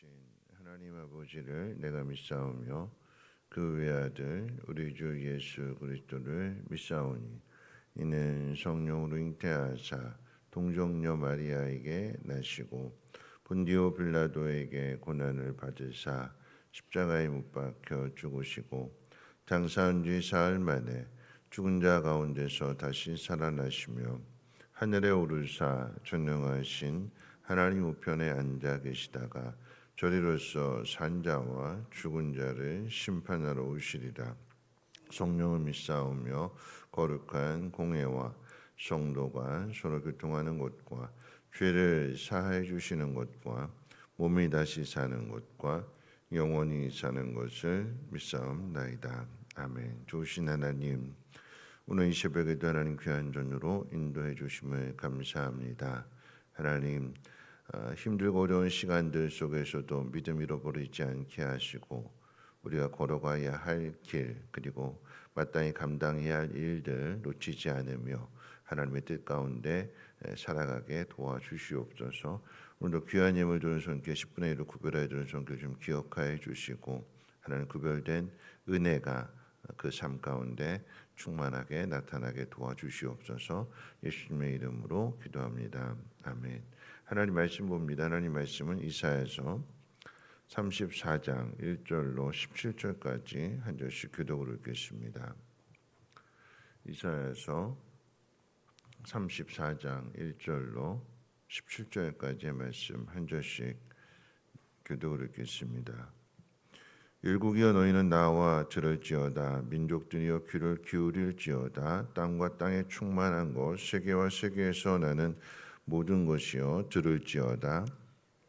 되신 하나님 아버지를 내가 믿사오며 그 외아들 우리 주 예수 그리스도를 믿사오니 이는 성령으로 잉태하사 동정녀 마리아에게 나시고 본디오 빌라도에게 고난을 받으사 십자가에 못 박혀 죽으시고 장사한 지 사흘 만에 죽은 자 가운데서 다시 살아나시며 하늘에 오르사 전능하신 하나님 우편에 앉아 계시다가 저리로서 산자와 죽은 자를 심판하러 오시리라. 성령을 믿사오며 거룩한 공회와 성도가 서로 교통하는 것과 죄를 사하여 주시는 것과 몸이 다시 사는 것과 영원히 사는 것을 믿사옵나이다. 아멘. 좋으신 하나님, 오늘 이 새벽에도 하나님 귀한 전으로 인도해 주심을 감사합니다. 하나님, 힘들고 어려운 시간들 속에서도 믿음 잃어버리지 않게 하시고 우리가 걸어가야 할 길 그리고 마땅히 감당해야 할 일들 놓치지 않으며 하나님의 뜻 가운데 살아가게 도와주시옵소서. 오늘도 귀한 예물 드는 손길 10분의 1로 구별하여 드는 손길 좀 기억하여 주시고 하나님 구별된 은혜가 그 삶 가운데 충만하게 나타나게 도와주시옵소서. 예수님의 이름으로 기도합니다. 아멘. 하나님 말씀 봅니다. 하나님 말씀은 이사야서 34장 1절로 17절까지 한 절씩 교독을 읽겠습니다. 이사야서 34장 1절로 17절까지의 말씀 한 절씩 교독을 읽겠습니다. 일국이여 너희는 나와 들을지어다. 민족들이여 귀를 기울일지어다. 땅과 땅에 충만한 것 세계와 세계에서 나는 모든 것이여 들을지어다.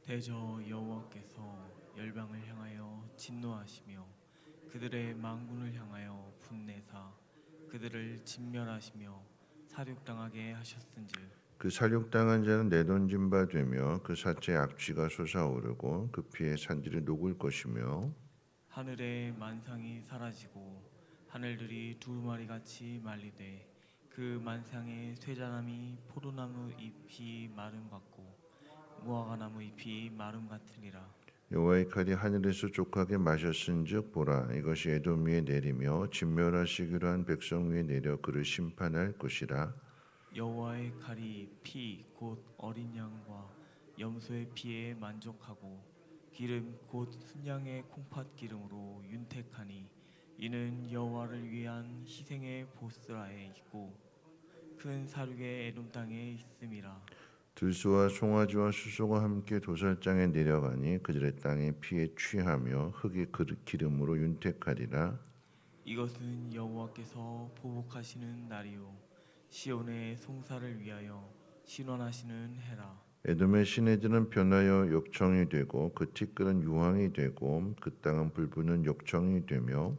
대저 여호와께서 열방을 향하여 진노하시며 그들의 망군을 향하여 분내사 그들을 진멸하시며 사륙당하게 하셨은즉 그 살육당한 자는 내던진 바 되며 그 사체의 악취가 솟아오르고 그 피의 산지를 녹을 것이며 하늘의 만상이 사라지고 하늘들이 두루마리같이 말리되 그 만상의 쇠자나무 포도나무 잎이 마름 같고 무화과나무 잎이 마름 같으니라. 여호와의 칼이 하늘에서 족하게 마셨은즉 보라 이것이 에돔 위에 내리며 진멸하시기로 한 백성 위에 내려 그를 심판할 것이라. 여호와의 칼이 피 곧 어린 양과 염소의 피에 만족하고 기름 곧 순양의 콩팥 기름으로 윤택하니 이는 여호와를 위한 희생의 보스라에 있고 큰 사륙의 에돔 땅에 있음이라. 들소와 송아지와 수소가 함께 도살장에 내려가니 그들의 땅에 피에 취하며 흙이 그 기름으로 윤택하리라. 이것은 여호와께서 보복하시는 날이요 시온의 송사를 위하여 신원하시는 해라. 에돔의 시내들은 변하여 욕청이 되고 그 티끌은 유황이 되고 그 땅은 불붙는 욕청이 되며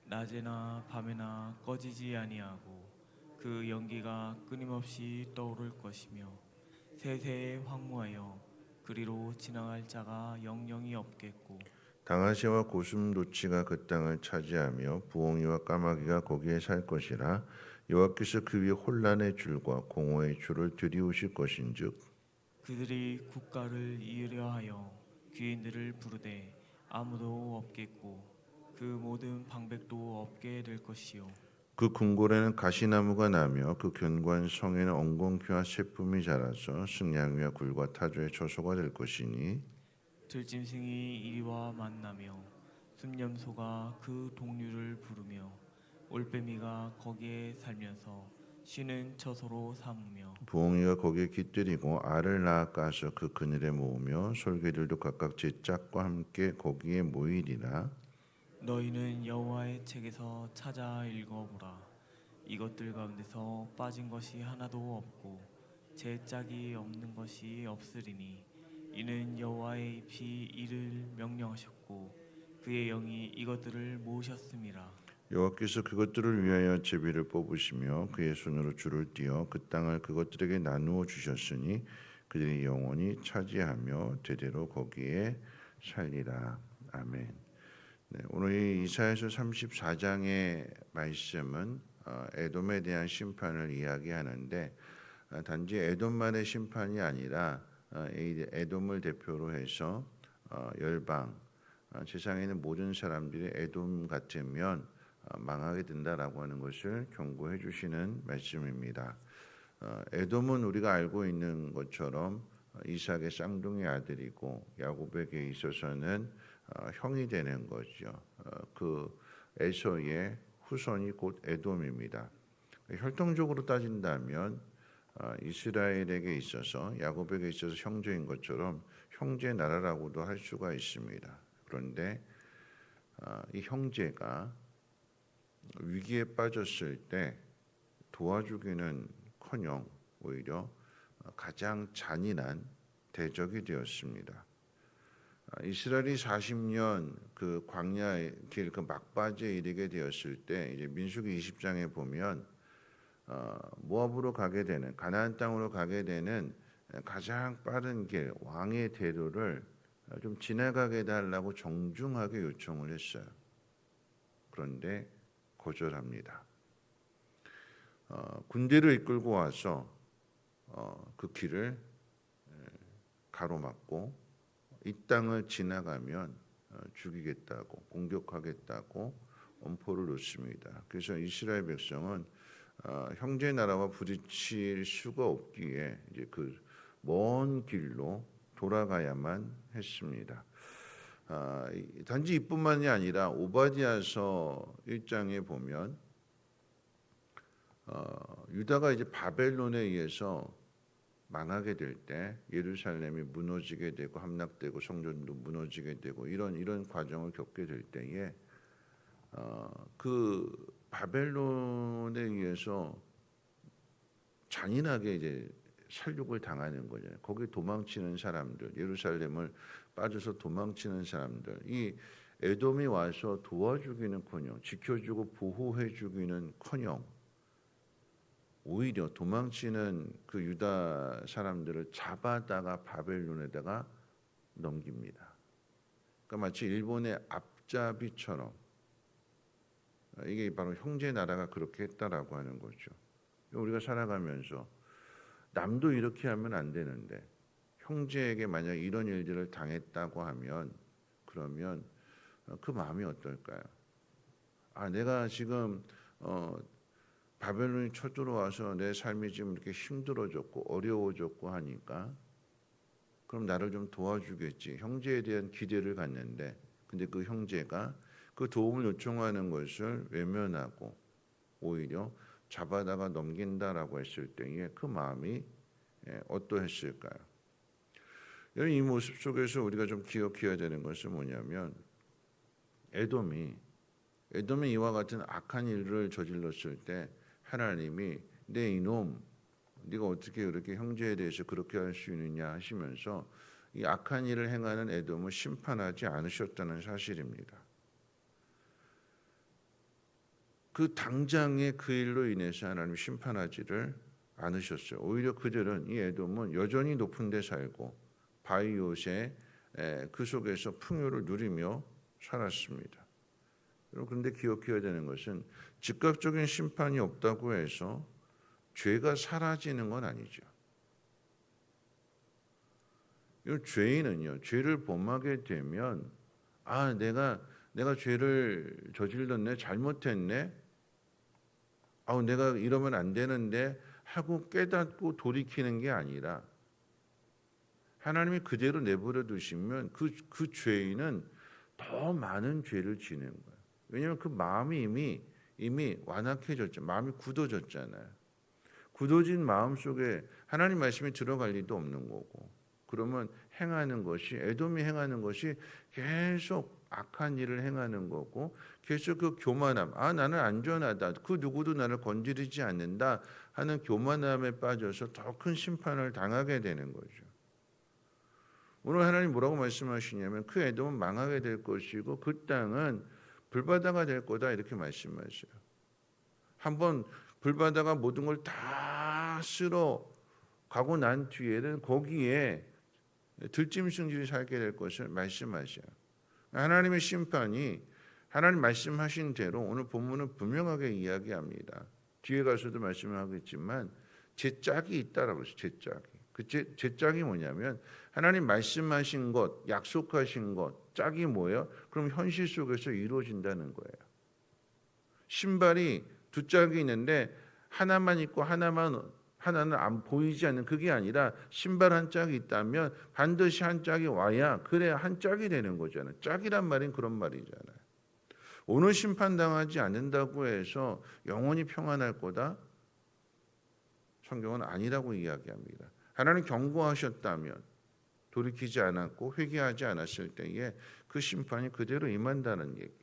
낮에나 밤에나 꺼지지 아니하고 그 연기가 끊임없이 떠오를 것이며 세세에 황무하여 그리로 지나갈 자가 영영이 없겠고 당아시와 고슴도치가 그 땅을 차지하며 부엉이와 까마귀가 거기에 살 것이라. 여호와께서 그 위에 혼란의 줄과 공허의 줄을 들이우실 것인즉 그들이 국가를 이으려 하여 귀인들을 부르되 아무도 없겠고 그 모든 방백도 없게 될 것이요 그 궁궐에는 가시나무가 나며 그 견고한 성에는 엉겅퀴와 새품이 자라서 승냥이와 굴과 타조의 처소가 될 것이니 들짐승이 이리와 만나며 숫염소가 그 동류를 부르며 올빼미가 거기에 살면서 쉬는 처소로 삼으며 부엉이가 거기에 깃들이고 알을 낳아 까서 그 그늘에 모으며 솔개들도 각각 제 짝과 함께 거기에 모이리라. 너희는 여호와의 책에서 찾아 읽어보라. 이것들 가운데서 빠진 것이 하나도 없고 제 짝이 없는 것이 없으리니 이는 여호와의 입이 이를 명령하셨고 그의 영이 이것들을 모으셨음이라. 여호와께서 그것들을 위하여 제비를 뽑으시며 그의 손으로 줄을 띄어 그 땅을 그것들에게 나누어 주셨으니 그들이 영원히 차지하며 대대로 거기에 살리라. 아멘. 네, 오늘 이 이사야서 34장의 말씀은 에돔에 대한 심판을 이야기하는데 단지 에돔만의 심판이 아니라 에돔을 대표로 해서 열방, 세상에 있는 모든 사람들이 에돔 같으면 망하게 된다라고 하는 것을 경고해 주시는 말씀입니다. 에돔은 우리가 알고 있는 것처럼 이삭의 쌍둥이 아들이고 야곱에게 있어서는 형이 되는 거죠. 그 에서의 후손이 곧 에돔입니다. 혈통적으로 따진다면 이스라엘에게 있어서 야곱에게 있어서 형제인 것처럼 형제 나라라고도 할 수가 있습니다. 그런데 이 형제가 위기에 빠졌을 때 도와주기는커녕 오히려 가장 잔인한 대적이 되었습니다. 이스라엘이 40년 그 광야의 길 그 막바지에 이르게 되었을 때 이제 민수기 20장에 보면 모압으로 가게 되는 가나안 땅으로 가게 되는 가장 빠른 길 왕의 대로를 좀 지나가게 해달라고 정중하게 요청을 했어요. 그런데 거절합니다. 군대를 이끌고 와서 그 길을 가로막고 이 땅을 지나가면 죽이겠다고 공격하겠다고 엄포를 놓습니다. 그래서 이스라엘 백성은 형제 나라와 부딪힐 수가 없기에 이제 그 먼 길로 돌아가야만 했습니다. 단지 이뿐만이 아니라 오바댜서 1장에 보면 유다가 이제 바벨론에 의해서 망하게 될 때 예루살렘이 무너지게 되고 함락되고 성전도 무너지게 되고 이런 과정을 겪게 될 때에 그 바벨론에 의해서 잔인하게 이제 살육을 당하는 거잖아요. 거기 도망치는 사람들, 예루살렘을 빠져서 도망치는 사람들, 이 에돔이 와서 도와주기는커녕 지켜주고 보호해주기는커녕 오히려 도망치는 그 유다 사람들을 잡아다가 바벨론에다가 넘깁니다. 그러니까 마치 일본의 앞잡이처럼 이게 바로 형제 나라가 그렇게 했다라고 하는 거죠. 우리가 살아가면서 남도 이렇게 하면 안 되는데 형제에게 만약 이런 일들을 당했다고 하면 그러면 그 마음이 어떨까요? 내가 지금 바벨론이 쳐들어와서 내 삶이 지금 이렇게 힘들어졌고 어려워졌고 하니까 그럼 나를 좀 도와주겠지. 형제에 대한 기대를 갖는데 근데 그 형제가 그 도움을 요청하는 것을 외면하고 오히려 잡아다가 넘긴다라고 했을 때에 그 마음이 어떠했을까요? 이 모습 속에서 우리가 좀 기억해야 되는 것은 뭐냐면 에돔이 이와 같은 악한 일을 저질렀을 때 하나님이 내 이놈 네가 어떻게 그렇게 형제에 대해서 그렇게 할 수 있느냐 하시면서 이 악한 일을 행하는 에돔을 심판하지 않으셨다는 사실입니다. 그 당장의 그 일로 인해서 하나님이 심판하지를 않으셨어요. 오히려 그들은 이 에돔은 여전히 높은 데 살고 바이옷의 그 속에서 풍요를 누리며 살았습니다. 그런데 기억해야 되는 것은 즉각적인 심판이 없다고 해서 죄가 사라지는 건 아니죠. 이 죄인은요, 죄를 범하게 되면 내가 죄를 저질렀네, 잘못했네, 내가 이러면 안 되는데 하고 깨닫고 돌이키는 게 아니라 하나님이 그대로 내버려 두시면 그 죄인은 더 많은 죄를 지는 거예요. 왜냐하면 그 마음이 이미 완악해졌죠. 마음이 굳어졌잖아요. 굳어진 마음 속에 하나님 말씀이 들어갈 리도 없는 거고 그러면 행하는 것이 에돔이 행하는 것이 계속 악한 일을 행하는 거고 계속 그 교만함 나는 안전하다 그 누구도 나를 건드리지 않는다 하는 교만함에 빠져서 더 큰 심판을 당하게 되는 거죠. 오늘 하나님 뭐라고 말씀하시냐면 그 에돔은 망하게 될 것이고 그 땅은 불바다가 될 거다 이렇게 말씀하셔요. 한번 불바다가 모든 걸 다 쓸어 가고 난 뒤에는 거기에 들짐승들이 살게 될 것을 말씀하셔요. 하나님의 심판이 하나님 말씀하신 대로 오늘 본문은 분명하게 이야기합니다. 뒤에 가서도 말씀을 하겠지만 제 짝이 있다라고 했어요. 제 짝이. 제 짝이 뭐냐면 하나님 말씀하신 것, 약속하신 것, 짝이 뭐예요? 그럼 현실 속에서 이루어진다는 거예요. 신발이 두 짝이 있는데 하나만 있고 하나는 안 보이지 않는, 그게 아니라 신발 한 짝이 있다면 반드시 한 짝이 와야 그래야 한 짝이 되는 거잖아요. 짝이란 말은 그런 말이잖아요. 오늘 심판당하지 않는다고 해서 영원히 평안할 거다? 성경은 아니라고 이야기합니다. 하나님 경고하셨다면 돌이키지 않았고 회개하지 않았을 때에 그 심판이 그대로 임한다는 얘기예요.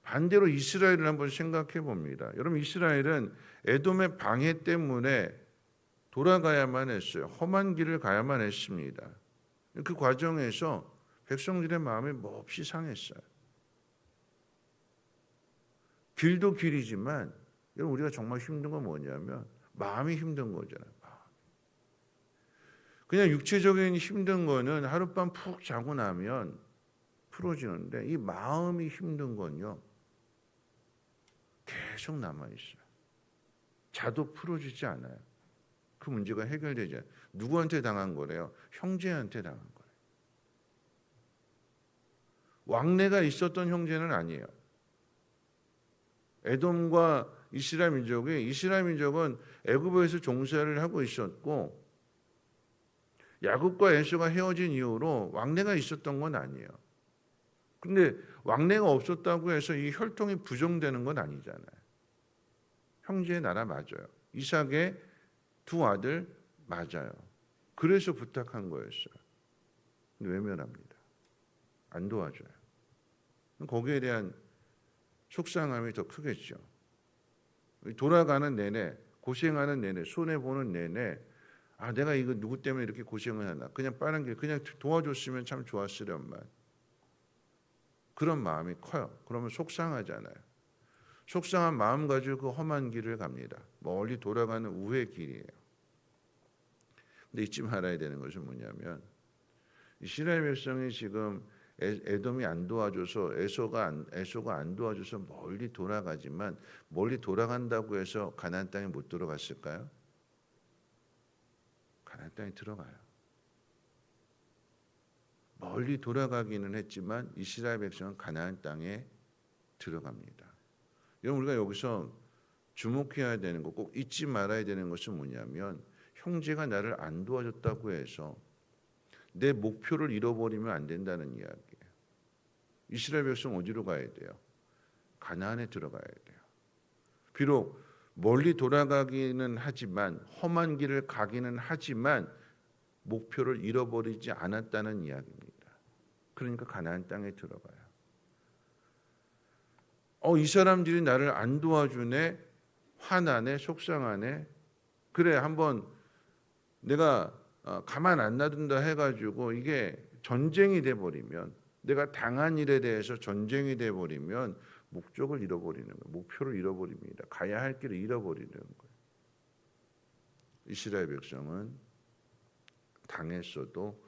반대로 이스라엘을 한번 생각해 봅니다. 여러분, 이스라엘은 에돔의 방해 때문에 돌아가야만 했어요. 험한 길을 가야만 했습니다. 그 과정에서 백성들의 마음이 몹시 상했어요. 길도 길이지만 여러분, 우리가 정말 힘든 건 뭐냐면 마음이 힘든 거잖아요. 그냥 육체적인 힘든 거는 하룻밤 푹 자고 나면 풀어지는데 이 마음이 힘든 건요 계속 남아있어요. 자도 풀어지지 않아요. 그 문제가 해결되지 않아요. 누구한테 당한 거래요? 형제한테 당한 거예요. 왕래가 있었던 형제는 아니에요. 에돔과 이스라엘 민족은 애굽에서 종살이를 하고 있었고 야곱과 에서가 헤어진 이후로 왕래가 있었던 건 아니에요. 근데 왕래가 없었다고 해서 이 혈통이 부정되는 건 아니잖아요. 형제의 나라 맞아요. 이삭의 두 아들 맞아요. 그래서 부탁한 거였어요. 근데 외면합니다. 안 도와줘요. 거기에 대한 속상함이 더 크겠죠. 돌아가는 내내, 고생하는 내내, 손해보는 내내 내가 이거 누구 때문에 이렇게 고생을 하나, 그냥 빠른 길 그냥 도와줬으면 참 좋았으련만, 그런 마음이 커요. 그러면 속상하잖아요. 속상한 마음 가지고 그 험한 길을 갑니다. 멀리 돌아가는 우회 길이에요. 근데 잊지 말아야 되는 것은 뭐냐면 이스라엘 백성이 지금 에돔이 안 도와줘서 에서가 안 도와줘서 멀리 돌아가지만 멀리 돌아간다고 해서 가나안 땅에 못 들어갔을까요? 가나안 땅에 들어가요. 멀리 돌아가기는 했지만 이스라엘 백성은 가나안 땅에 들어갑니다. 여러분, 우리가 여기서 주목해야 되는 거, 꼭 잊지 말아야 되는 것은 뭐냐면 형제가 나를 안 도와줬다고 해서 내 목표를 잃어버리면 안 된다는 이야기예요. 이스라엘 백성 어디로 가야 돼요? 가나안에 들어가야 돼요. 비록 멀리 돌아가기는 하지만 험한 길을 가기는 하지만 목표를 잃어버리지 않았다는 이야기입니다. 그러니까 가나안 땅에 들어가요. 이 사람들이 나를 안 도와주네, 화나네, 속상하네. 그래, 한번 내가 가만 안 놔둔다 해가지고 이게 전쟁이 돼버리면, 내가 당한 일에 대해서 전쟁이 돼버리면 목적을 잃어버리는 거예요. 목표를 잃어버립니다. 가야 할 길을 잃어버리는 거예요. 이스라엘 백성은 당했어도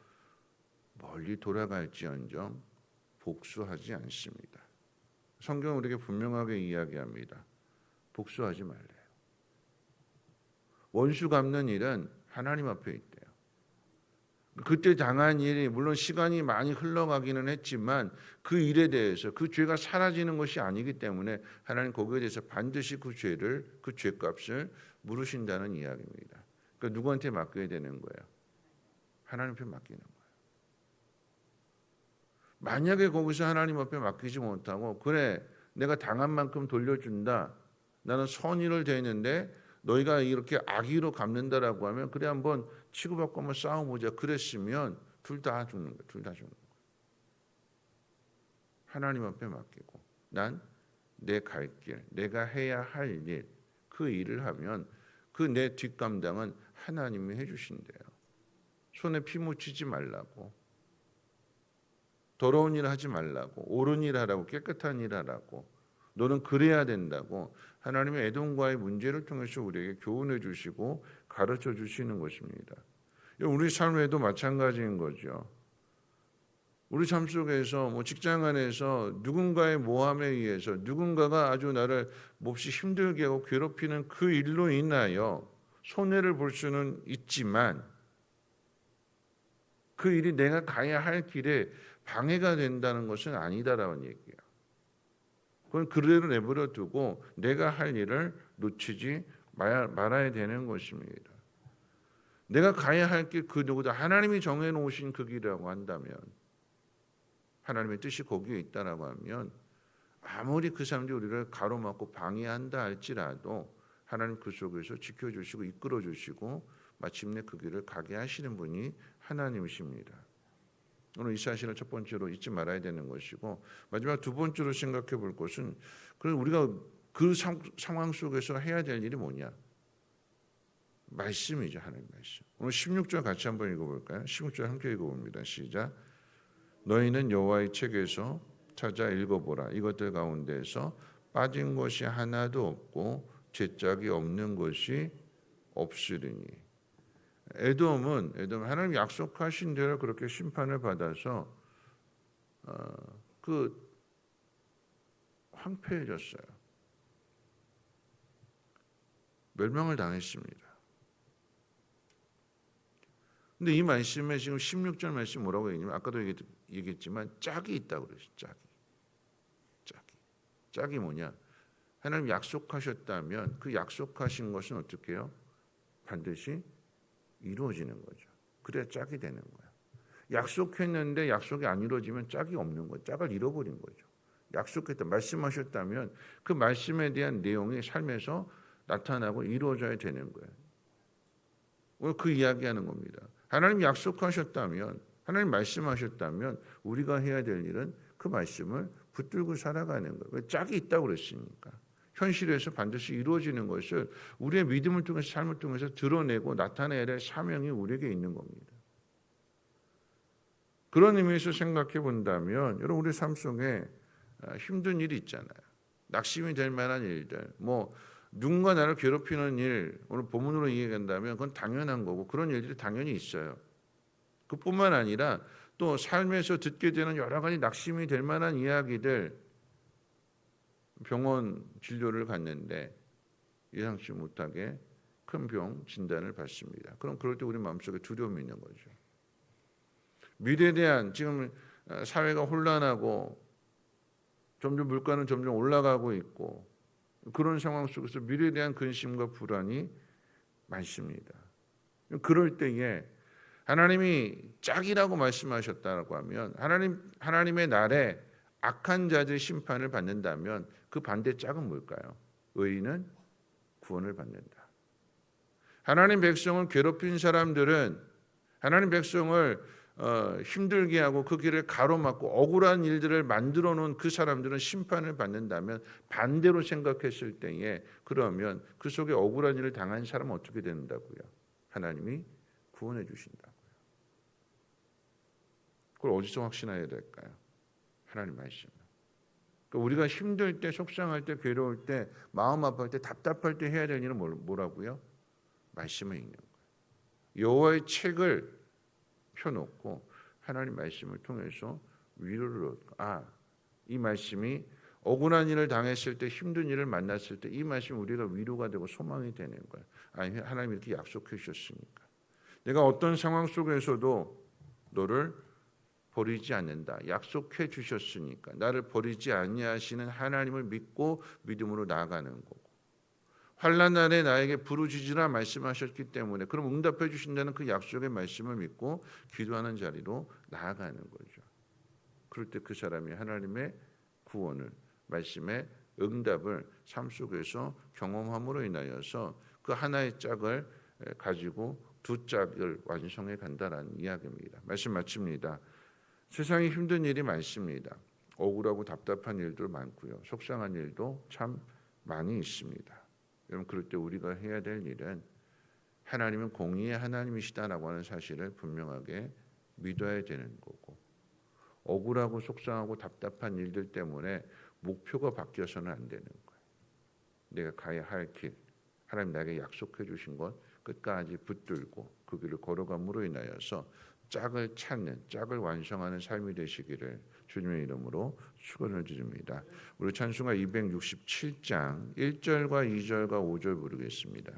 멀리 돌아갈지언정 복수하지 않습니다. 성경은 우리에게 분명하게 이야기합니다. 복수하지 말래요. 원수 갚는 일은 하나님 앞에 있대요. 그때 당한 일이 물론 시간이 많이 흘러가기는 했지만 그 일에 대해서 그 죄가 사라지는 것이 아니기 때문에 하나님 거기에 대해서 반드시 그 죄값을 물으신다는 이야기입니다. 그러니까 누구한테 맡겨야 되는 거예요? 하나님 앞에 맡기는 거예요. 만약에 거기서 하나님 앞에 맡기지 못하고 그래, 내가 당한 만큼 돌려준다, 나는 선의를 대했는데 너희가 이렇게 악의로 갚는다라고 하면 그래, 한번 치고받고 한번 싸워보자, 그랬으면 둘 다 죽는 거예요. 둘 다 죽는 거예요. 하나님 앞에 맡기고 난 내 갈 길, 내가 해야 할 일, 그 일을 하면 그 내 뒷감당은 하나님이 해주신대요. 손에 피 묻히지 말라고, 더러운 일 하지 말라고, 옳은 일 하라고, 깨끗한 일 하라고, 너는 그래야 된다고 하나님의 에돔과의 문제를 통해서 우리에게 교훈해 주시고 가르쳐 주시는 것입니다. 우리 삶에도 마찬가지인 거죠. 우리 삶 속에서 직장 안에서 누군가의 모함에 의해서 누군가가 아주 나를 몹시 힘들게 하고 괴롭히는 그 일로 인하여 손해를 볼 수는 있지만 그 일이 내가 가야 할 길에 방해가 된다는 것은 아니다라는 얘기예요. 그건 그대로 내버려 두고 내가 할 일을 놓치지 말아야 되는 것입니다. 내가 가야 할 길 그 누구다 하나님이 정해놓으신 그 길이라고 한다면, 하나님의 뜻이 거기에 있다라고 하면, 아무리 그 사람들이 우리를 가로막고 방해한다 할지라도 하나님 그 속에서 지켜주시고 이끌어주시고 마침내 그 길을 가게 하시는 분이 하나님이십니다. 오늘 이 사실을 첫 번째로 잊지 말아야 되는 것이고, 마지막 두 번째로 생각해 볼 것은, 그럼 우리가 그 상황 속에서 해야 될 일이 뭐냐? 말씀이죠. 하나님 말씀. 오늘 16절 같이 한번 읽어볼까요? 16절 함께 읽어봅니다. 시작. 너희는 여호와의 책에서 찾아 읽어보라. 이것들 가운데서 빠진 것이 하나도 없고 죄짝이 없는 것이 없으리니. 에돔은 하나님 약속하신 대로 그렇게 심판을 받아서 황폐해졌어요. 멸망을 당했습니다. 근데 이 말씀에 지금 16절 말씀 뭐라고 얘기냐면, 아까도 얘기했지만 짝이 있다고 그랬어요. 짝이 뭐냐? 하나님 약속하셨다면 그 약속하신 것은 어떻게 해요? 반드시 이루어지는 거죠. 그래야 짝이 되는 거야. 약속했는데 약속이 안 이루어지면 짝이 없는 거예요. 짝을 잃어버린 거죠. 약속했다, 말씀하셨다면 그 말씀에 대한 내용이 삶에서 나타나고 이루어져야 되는 거예요. 오늘 그 이야기하는 겁니다. 하나님 약속하셨다면, 하나님 말씀하셨다면 우리가 해야 될 일은 그 말씀을 붙들고 살아가는 거예요. 왜? 짝이 있다고 그랬으니까. 현실에서 반드시 이루어지는 것을 우리의 믿음을 통해서, 삶을 통해서 드러내고 나타내야 될 사명이 우리에게 있는 겁니다. 그런 의미에서 생각해 본다면, 여러분 우리 삶 속에 힘든 일이 있잖아요. 낙심이 될 만한 일들, 누군가 나를 괴롭히는 일, 오늘 본문으로 이해한다면 그건 당연한 거고, 그런 일들이 당연히 있어요. 그뿐만 아니라 또 삶에서 듣게 되는 여러 가지 낙심이 될 만한 이야기들, 병원 진료를 갔는데 예상치 못하게 큰 병 진단을 받습니다. 그럼 그럴 때 우리 마음속에 두려움이 있는 거죠. 미래에 대한, 지금 사회가 혼란하고 점점 물가는 점점 올라가고 있고, 그런 상황 속에서 미래에 대한 근심과 불안이 많습니다. 그럴 때에 하나님이 짝이라고 말씀하셨다고 하면, 하나님의 날에 악한 자들 심판을 받는다면 그 반대 짝은 뭘까요? 의인은 구원을 받는다. 하나님 백성을 괴롭힌 사람들은, 하나님 백성을 힘들게 하고 그 길을 가로막고 억울한 일들을 만들어 놓은 그 사람들은 심판을 받는다면, 반대로 생각했을 때에 그러면 그 속에 억울한 일을 당한 사람은 어떻게 된다고요? 하나님이 구원해 주신다고요. 그걸 어디서 확신해야 될까요? 하나님 말씀. 그러니까 우리가 힘들 때, 속상할 때, 괴로울 때, 마음 아플 때, 답답할 때 해야 될 일은 뭐라고요? 말씀을 읽는 거예요. 여호와의 책을 펴놓고 하나님 말씀을 통해서 위로를 얻고, 이 말씀이 억울한 일을 당했을 때, 힘든 일을 만났을 때 이 말씀이 우리가 위로가 되고 소망이 되는 거예요. 하나님이 이렇게 약속해 주셨으니까 내가 어떤 상황 속에서도 너를 버리지 않는다. 약속해 주셨으니까 나를 버리지 아니하시는 하나님을 믿고 믿음으로 나아가는 거고, 환난 날에 나에게 부르짖으라 말씀하셨기 때문에 그럼 응답해 주신다는 그 약속의 말씀을 믿고 기도하는 자리로 나아가는 거죠. 그럴 때 그 사람이 하나님의 구원을, 말씀의 응답을 삶 속에서 경험함으로 인하여서 그 하나의 짝을 가지고 두 짝을 완성해 간다라는 이야기입니다. 말씀 마칩니다. 세상에 힘든 일이 많습니다. 억울하고 답답한 일도 많고요. 속상한 일도 참 많이 있습니다. 여러분 그럴 때 우리가 해야 될 일은 하나님은 공의의 하나님이시다라고 하는 사실을 분명하게 믿어야 되는 거고, 억울하고 속상하고 답답한 일들 때문에 목표가 바뀌어서는 안 되는 거예요. 내가 가야 할 길, 하나님 나에게 약속해 주신 것 끝까지 붙들고 그 길을 걸어감으로 인하여서 짝을 찾는, 짝을 완성하는 삶이 되시기를 주님의 이름으로 축원을 드립니다. 우리 찬송가 267장 1절과 2절과 5절 부르겠습니다.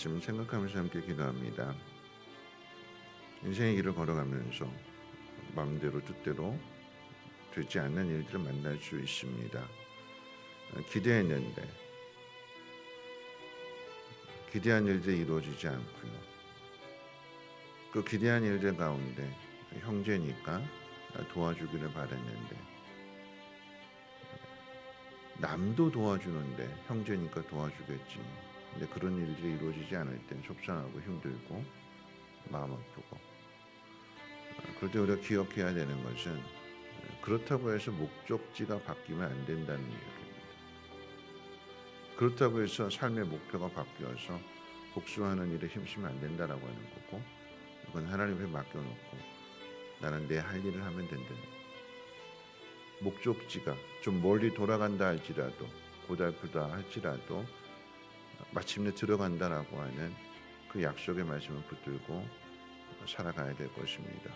말씀 생각하면서 함께 기도합니다. 인생의 길을 걸어가면서 마음대로 뜻대로 되지 않는 일들을 만날 수 있습니다. 기대했는데 기대한 일들이 이루어지지 않고요. 그 기대한 일들 가운데 형제니까 도와주기를 바랬는데 남도 도와주는데 형제니까 도와주겠지. 근데 그런 일들이 이루어지지 않을 땐 속상하고 힘들고 마음 아프고. 그럴 때 우리가 기억해야 되는 것은 그렇다고 해서 목적지가 바뀌면 안 된다는 이야기입니다. 그렇다고 해서 삶의 목표가 바뀌어서 복수하는 일에 힘쓰면 안 된다라고 하는 거고, 그건 하나님께 맡겨놓고 나는 내 할 일을 하면 된다는 거예요. 목적지가 좀 멀리 돌아간다 할지라도, 고달프다 할지라도 마침내 들어간다라고 하는 그 약속의 말씀을 붙들고 살아가야 될 것입니다.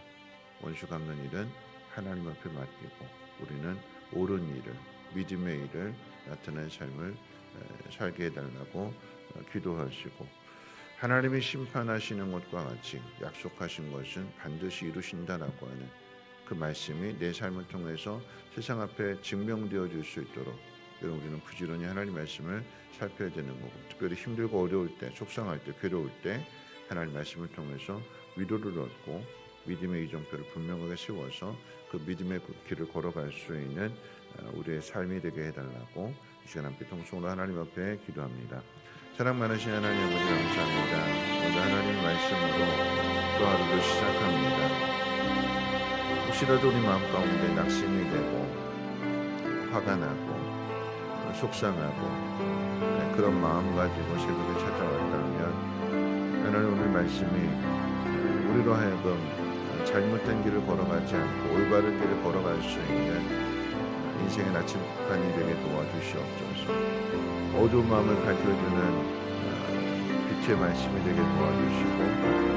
원수 갚는 일은 하나님 앞에 맡기고 우리는 옳은 일을, 믿음의 일을 나타낸 삶을 살게 해달라고 기도하시고, 하나님이 심판하시는 것과 같이 약속하신 것은 반드시 이루신다라고 하는 그 말씀이 내 삶을 통해서 세상 앞에 증명되어 줄 수 있도록 여러분, 우리는 부지런히 하나님 말씀을 살펴야 되는 거고, 특별히 힘들고 어려울 때, 속상할 때, 괴로울 때 하나님 말씀을 통해서 위로를 얻고 믿음의 이정표를 분명하게 세워서 그 믿음의 길을 걸어갈 수 있는 우리의 삶이 되게 해달라고 이 시간 함께 통성으로 하나님 앞에 기도합니다. 사랑 많으신 하나님 아버지 감사합니다. 오늘 하나님의 말씀으로 또 하루를 시작합니다. 혹시라도 우리 마음 가운데 낙심이 되고 화가 나고 속상하고 그런 마음 가지고 새벽에 찾아왔다면, 하나님 오늘 말씀이 우리로 하여금 잘못된 길을 걸어가지 않고 올바른 길을 걸어갈 수 있는 인생의 나침반이 되게 도와주시옵소서. 어두운 마음을 밝혀주는 빛의 말씀이 되게 도와주시고